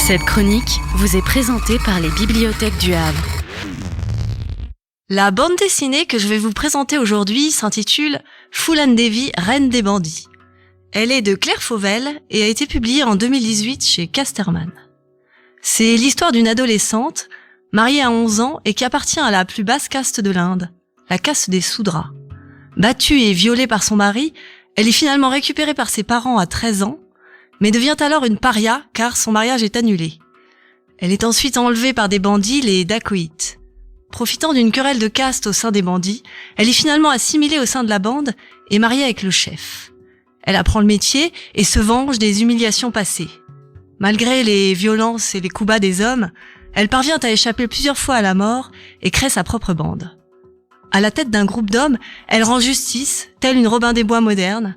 Cette chronique vous est présentée par les bibliothèques du Havre. La bande dessinée que je vais vous présenter aujourd'hui s'intitule Phoolan Devi, reine des bandits. Elle est de Claire Fauvel et a été publiée en 2018 chez Casterman. C'est l'histoire d'une adolescente, mariée à 11 ans et qui appartient à la plus basse caste de l'Inde, la caste des Soudras. Battue et violée par son mari, elle est finalement récupérée par ses parents à 13 ans, mais devient alors une paria car son mariage est annulé. Elle est ensuite enlevée par des bandits, les dacoïtes. Profitant d'une querelle de caste au sein des bandits, elle est finalement assimilée au sein de la bande et mariée avec le chef. Elle apprend le métier et se venge des humiliations passées. Malgré les violences et les coups bas des hommes, elle parvient à échapper plusieurs fois à la mort et crée sa propre bande. À la tête d'un groupe d'hommes, elle rend justice, telle une Robin des Bois moderne,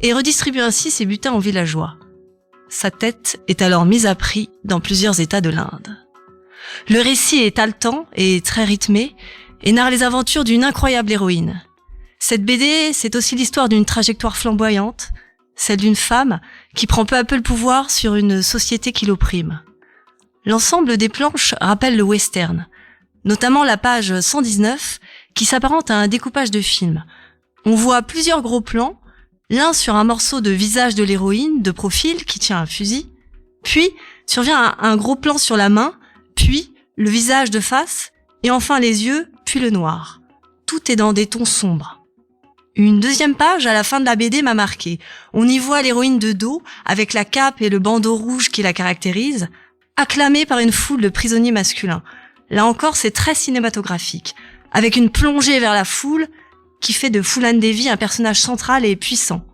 et redistribue ainsi ses butins aux villageois. Sa tête est alors mise à prix dans plusieurs États de l'Inde. Le récit est haletant et très rythmé et narre les aventures d'une incroyable héroïne. Cette BD, c'est aussi l'histoire d'une trajectoire flamboyante, celle d'une femme qui prend peu à peu le pouvoir sur une société qui l'opprime. L'ensemble des planches rappelle le western, notamment la page 119 qui s'apparente à un découpage de film. On voit plusieurs gros plans, l'un sur un morceau de visage de l'héroïne, de profil, qui tient un fusil, puis survient un gros plan sur la main, puis le visage de face, et enfin les yeux, puis le noir. Tout est dans des tons sombres. Une deuxième page à la fin de la BD m'a marqué. On y voit l'héroïne de dos, avec la cape et le bandeau rouge qui la caractérise, acclamée par une foule de prisonniers masculins. Là encore, c'est très cinématographique, avec une plongée vers la foule, qui fait de Phoolan Devi un personnage central et puissant.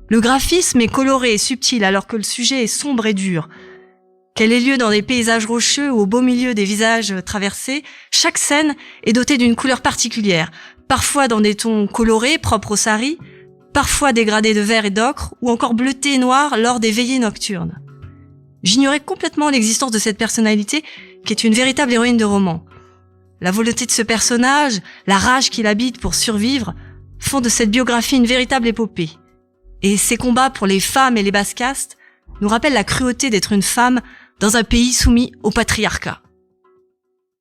Le graphisme est coloré et subtil alors que le sujet est sombre et dur. Qu'elle ait lieu dans des paysages rocheux ou au beau milieu des visages traversés, chaque scène est dotée d'une couleur particulière, parfois dans des tons colorés propres aux saris, parfois dégradés de vert et d'ocre ou encore bleutés et noirs lors des veillées nocturnes. J'ignorais complètement l'existence de cette personnalité qui est une véritable héroïne de roman. La volonté de ce personnage, la rage qu'il habite pour survivre, font de cette biographie une véritable épopée. Et ses combats pour les femmes et les basses castes nous rappellent la cruauté d'être une femme dans un pays soumis au patriarcat.